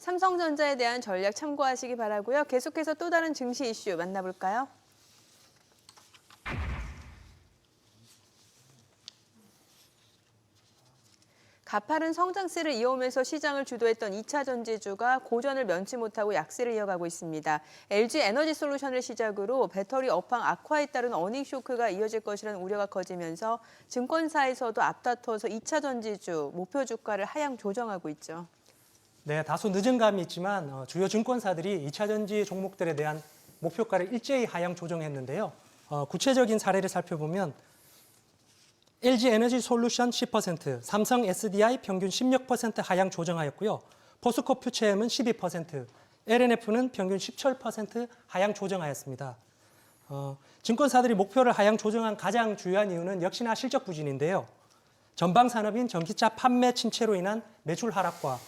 삼성전자에 대한 전략 참고하시기 바라고요. 계속해서 또 다른 증시 이슈 만나볼까요? 가파른 성장세를 이어오면서 시장을 주도했던 2차 전지주가 고전을 면치 못하고 약세를 이어가고 있습니다. LG 에너지솔루션을 시작으로 배터리 업황 악화에 따른 어닝 쇼크가 이어질 것이라는 우려가 커지면서 증권사에서도 앞다퉈서 2차 전지주 목표 주가를 하향 조정하고 있죠. 네, 다소 늦은 감이 있지만 주요 증권사들이 2차 전지 종목들에 대한 목표가를 일제히 하향 조정했는데요. 구체적인 사례를 살펴보면 LG 에너지 솔루션 10%, 삼성 SDI 평균 16% 하향 조정하였고요. 포스코 퓨처엠은 12%, LNF는 평균 17% 하향 조정하였습니다. 증권사들이 목표를 하향 조정한 가장 주요한 이유는 역시나 실적 부진인데요. 전방 산업인 전기차 판매 침체로 인한 매출 하락과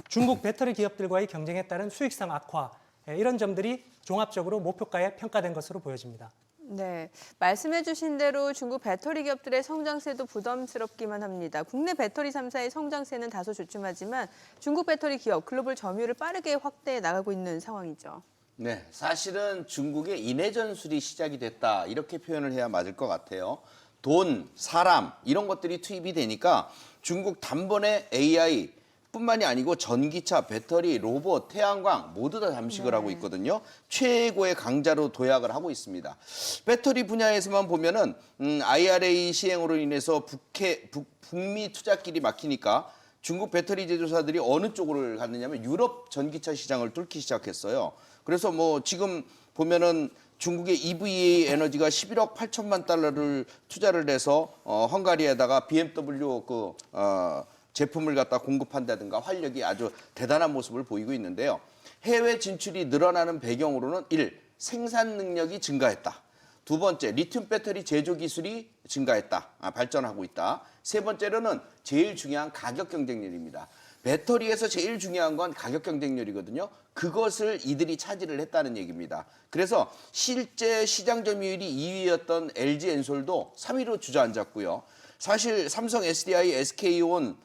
중국 배터리 기업들과의 경쟁에 따른 수익성 악화, 이런 점들이 종합적으로 목표가에 평가된 것으로 보여집니다. 네, 말씀해 주신 대로 중국 배터리 기업들의 성장세도 부담스럽기만 합니다. 국내 배터리 3사의 성장세는 다소 주춤하지만 중국 배터리 기업 글로벌 점유율을 빠르게 확대해 나가고 있는 상황이죠. 네, 사실은 중국의 인해 전술이 시작이 됐다 이렇게 표현을 해야 맞을 것 같아요. 돈, 사람 이런 것들이 투입이 되니까 중국 단번에 AI 뿐만이 아니고 전기차, 배터리, 로봇, 태양광 모두 다 잠식을 하고 있거든요. 최고의 강자로 도약을 하고 있습니다. 배터리 분야에서만 보면은 IRA 시행으로 인해서 북미 투자길이 막히니까 중국 배터리 제조사들이 어느 쪽으로 갔느냐면 유럽 전기차 시장을 뚫기 시작했어요. 그래서 뭐 지금 보면은 중국의 EVA 에너지가 11억 8천만 달러를 투자를 해서 헝가리에다가 BMW 제품을 갖다 공급한다든가 활력이 아주 대단한 모습을 보이고 있는데요. 해외 진출이 늘어나는 배경으로는 1. 생산 능력이 증가했다. 두 번째, 리튬 배터리 제조 기술이 증가했다. 발전하고 있다. 세 번째로는 제일 중요한 가격 경쟁력입니다. 배터리에서 제일 중요한 건 가격 경쟁력이거든요. 그것을 이들이 차지를 했다는 얘기입니다. 그래서 실제 시장 점유율이 2위였던 LG 엔솔도 3위로 주저앉았고요. 사실 삼성 SDI, SK온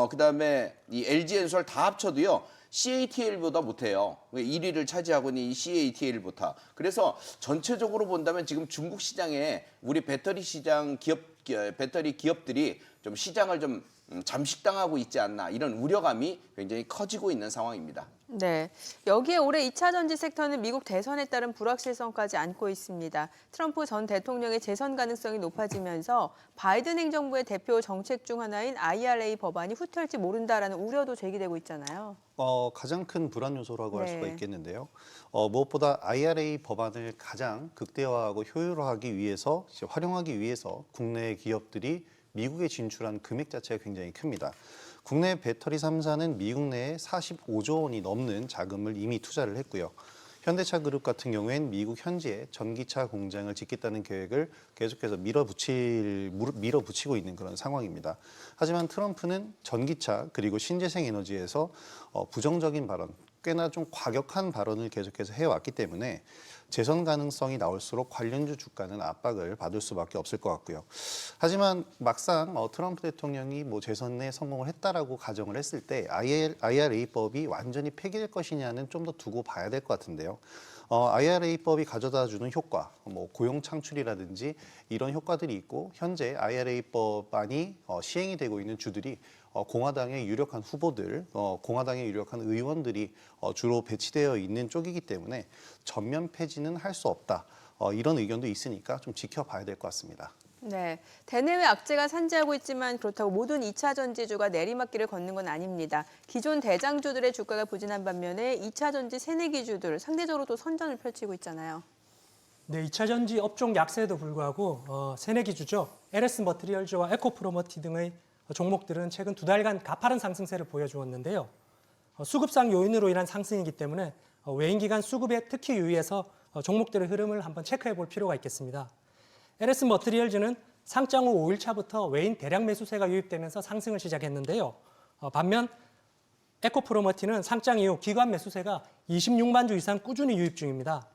그다음에 이 LG 엔솔 다 합쳐도요. CATL보다 못해요. 1위를 차지하고 있는 이 CATL보다. 그래서 전체적으로 본다면 지금 중국 시장에 우리 배터리 시장 배터리 기업들이 좀 시장을 좀 잠식당하고 있지 않나 이런 우려감이 굉장히 커지고 있는 상황입니다. 네, 여기에 올해 2차 전지 섹터는 미국 대선에 따른 불확실성까지 안고 있습니다. 트럼프 전 대통령의 재선 가능성이 높아지면서 바이든 행정부의 대표 정책 중 하나인 IRA 법안이 후퇴할지 모른다라는 우려도 제기되고 있잖아요. 가장 큰 불안 요소라고 할 네. 수가 있겠는데요. 무엇보다 IRA 법안을 가장 극대화하고 효율화하기 위해서, 활용하기 위해서 국내 기업들이 미국에 진출한 금액 자체가 굉장히 큽니다. 국내 배터리 3사는 미국 내에 45조 원이 넘는 자금을 이미 투자를 했고요. 현대차 그룹 같은 경우엔 미국 현지에 전기차 공장을 짓겠다는 계획을 계속해서 밀어붙이고 있는 그런 상황입니다. 하지만 트럼프는 전기차 그리고 신재생 에너지에서 부정적인 발언, 꽤나 좀 과격한 발언을 계속해서 해왔기 때문에 재선 가능성이 나올수록 관련주 주가는 압박을 받을 수밖에 없을 것 같고요. 하지만 막상 트럼프 대통령이 재선에 성공을 했다라고 가정을 했을 때 IRA법이 완전히 폐기될 것이냐는 좀 더 두고 봐야 될 것 같은데요. IRA법이 가져다주는 효과, 고용 창출이라든지 이런 효과들이 있고 현재 IRA법안이 시행이 되고 있는 주들이 공화당의 유력한 후보들, 공화당의 유력한 의원들이 주로 배치되어 있는 쪽이기 때문에 전면 폐지는 할 수 없다. 이런 의견도 있으니까 좀 지켜봐야 될 것 같습니다. 네, 대내외 악재가 산재하고 있지만 그렇다고 모든 2차 전지주가 내리막길을 걷는 건 아닙니다. 기존 대장주들의 주가가 부진한 반면에 2차 전지 새내기주들 상대적으로 또 선전을 펼치고 있잖아요. 네, 2차 전지 업종 약세에도 불구하고 새내기주죠. LS 머티리얼즈와 에코프로머티 등의 종목들은 최근 2달간 가파른 상승세를 보여주었는데요. 수급상 요인으로 인한 상승이기 때문에 외인 기관 수급에 특히 유의해서 종목들의 흐름을 한번 체크해 볼 필요가 있겠습니다. LS 머티리얼즈는 상장 후 5일차부터 외인 대량 매수세가 유입되면서 상승을 시작했는데요. 반면 에코프로머티는 상장 이후 기관 매수세가 26만 주 이상 꾸준히 유입 중입니다.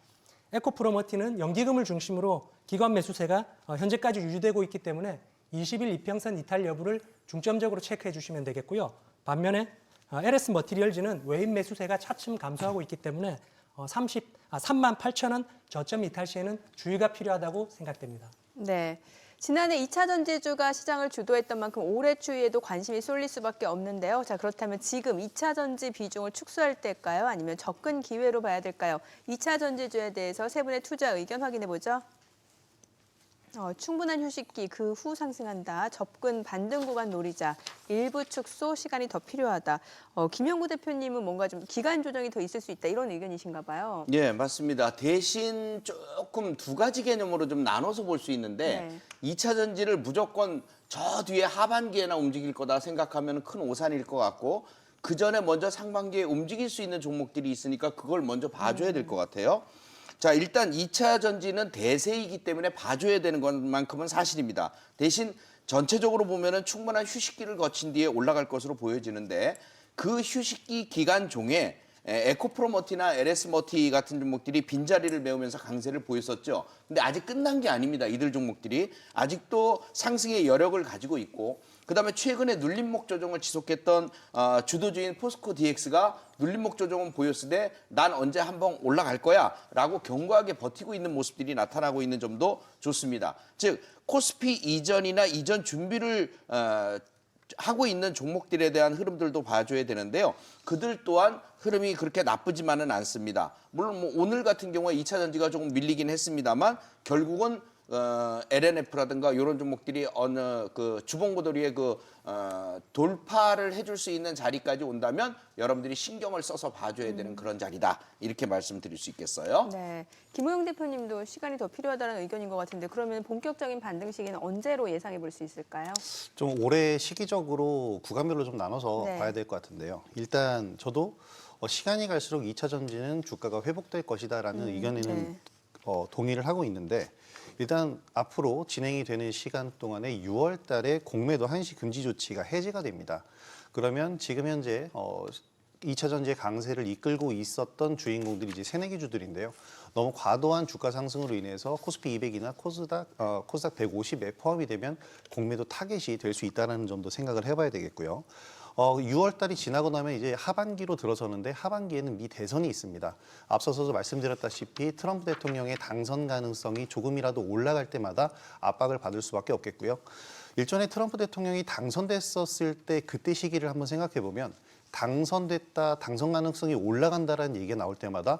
에코프로머티는 연기금을 중심으로 기관 매수세가 현재까지 유지되고 있기 때문에 20일 이평선 이탈 여부를 중점적으로 체크해 주시면 되겠고요. 반면에 LS 머티리얼즈는 외인 매수세가 차츰 감소하고 있기 때문에 38,000원 저점 이탈 시에는 주의가 필요하다고 생각됩니다. 네. 지난해 2차 전지주가 시장을 주도했던 만큼 올해 추이에도 관심이 쏠릴 수밖에 없는데요. 자, 그렇다면 지금 2차 전지 비중을 축소할 때일까요? 아니면 접근 기회로 봐야 될까요? 2차 전지주에 대해서 세 분의 투자 의견 확인해 보죠. 충분한 휴식기 그 후 상승한다. 접근 반등 구간 노리자. 일부 축소 시간이 더 필요하다. 김영구 대표님은 뭔가 좀 기간 조정이 더 있을 수 있다. 이런 의견이신가 봐요. 예, 맞습니다. 대신 조금 두 가지 개념으로 좀 나눠서 볼 수 있는데 네. 2차 전지를 무조건 저 뒤에 하반기에나 움직일 거다 생각하면 큰 오산일 것 같고 그 전에 먼저 상반기에 움직일 수 있는 종목들이 있으니까 그걸 먼저 봐줘야 될 것 같아요. 자, 일단 2차 전지는 대세이기 때문에 봐줘야 되는 것만큼은 사실입니다. 대신 전체적으로 보면은 충분한 휴식기를 거친 뒤에 올라갈 것으로 보여지는데 그 휴식기 기간 중에 에코프로머티나 LS머티 같은 종목들이 빈자리를 메우면서 강세를 보였었죠. 근데 아직 끝난 게 아닙니다. 이들 종목들이 아직도 상승의 여력을 가지고 있고 그다음에 최근에 눌림목 조정을 지속했던 주도주인 포스코 DX가 눌림목 조정은 보였을 때 난 언제 한번 올라갈 거야 라고 견고하게 버티고 있는 모습들이 나타나고 있는 점도 좋습니다. 즉 코스피 이전이나 이전 준비를 하고 있는 종목들에 대한 흐름들도 봐줘야 되는데요. 그들 또한 흐름이 그렇게 나쁘지만은 않습니다. 물론 뭐 오늘 같은 경우에 2차 전지가 조금 밀리긴 했습니다만 결국은 LNF라든가 이런 종목들이 어느 그 주봉고도리의 돌파를 해줄 수 있는 자리까지 온다면 여러분들이 신경을 써서 봐줘야 되는 그런 자리다 이렇게 말씀드릴 수 있겠어요. 네. 김호영 대표님도 시간이 더 필요하다는 의견인 것 같은데 그러면 본격적인 반등 시기는 언제로 예상해 볼 수 있을까요? 좀 올해 시기적으로 구간별로 좀 나눠서 네. 봐야 될 것 같은데요. 일단 저도 시간이 갈수록 2차 전지는 주가가 회복될 것이다라는 의견에는 네. 동의를 하고 있는데 일단 앞으로 진행이 되는 시간 동안에 6월 달에 공매도 한시 금지 조치가 해제가 됩니다. 그러면 지금 현재 2차 전지의 강세를 이끌고 있었던 주인공들이 이제 새내기 주들인데요. 너무 과도한 주가 상승으로 인해서 코스피 200이나 코스닥 150에 포함이 되면 공매도 타겟이 될 수 있다는 점도 생각을 해봐야 되겠고요. 6월 달이 지나고 나면 이제 하반기로 들어서는데 하반기에는 미 대선이 있습니다. 앞서서도 말씀드렸다시피 트럼프 대통령의 당선 가능성이 조금이라도 올라갈 때마다 압박을 받을 수밖에 없겠고요. 일전에 트럼프 대통령이 당선됐었을 때 그때 시기를 한번 생각해 보면 당선됐다, 당선 가능성이 올라간다라는 얘기가 나올 때마다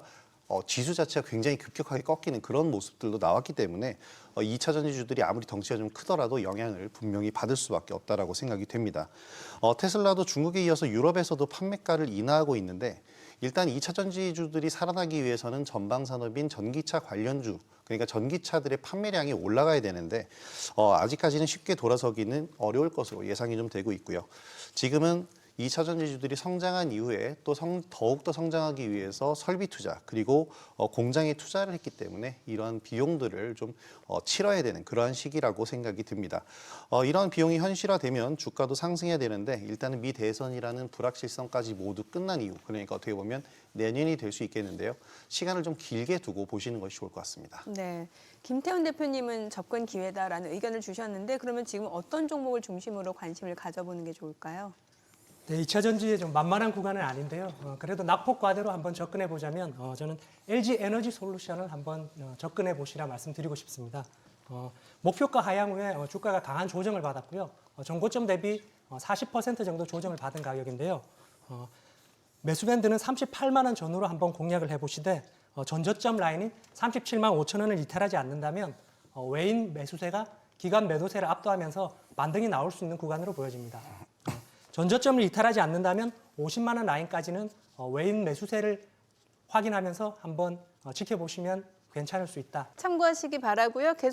지수 자체가 굉장히 급격하게 꺾이는 그런 모습들도 나왔기 때문에 2차 전지주들이 아무리 덩치가 좀 크더라도 영향을 분명히 받을 수밖에 없다라고 생각이 됩니다. 테슬라도 중국에 이어서 유럽에서도 판매가를 인하하고 있는데 일단 2차 전지주들이 살아나기 위해서는 전방 산업인 전기차 관련주, 그러니까 전기차들의 판매량이 올라가야 되는데 아직까지는 쉽게 돌아서기는 어려울 것으로 예상이 좀 되고 있고요. 지금은 2차 전지주들이 성장한 이후에 또 더욱더 성장하기 위해서 설비 투자 그리고 공장에 투자를 했기 때문에 이러한 비용들을 좀 치러야 되는 그러한 시기라고 생각이 듭니다. 이러한 비용이 현실화되면 주가도 상승해야 되는데 일단은 미 대선이라는 불확실성까지 모두 끝난 이후 그러니까 어떻게 보면 내년이 될 수 있겠는데요. 시간을 좀 길게 두고 보시는 것이 좋을 것 같습니다. 네. 김태훈 대표님은 접근 기회다라는 의견을 주셨는데 그러면 지금 어떤 종목을 중심으로 관심을 가져보는 게 좋을까요? 네, 2차 전지의 좀 만만한 구간은 아닌데요. 그래도 낙폭과대로 한번 접근해 보자면 저는 LG 에너지 솔루션을 한번 접근해 보시라 말씀드리고 싶습니다. 목표가 하향 후에 주가가 강한 조정을 받았고요. 전고점 대비 40% 정도 조정을 받은 가격인데요. 매수 밴드는 38만 원 전후로 한번 공략을 해보시되 전저점 라인인 37만 5천 원을 이탈하지 않는다면 외인 매수세가 기관 매도세를 압도하면서 반등이 나올 수 있는 구간으로 보여집니다. 전저점을 이탈하지 않는다면 50만 원 라인까지는 외인 매수세를 확인하면서 한번 지켜보시면 괜찮을 수 있다. 참고하시기 바라고요. 계속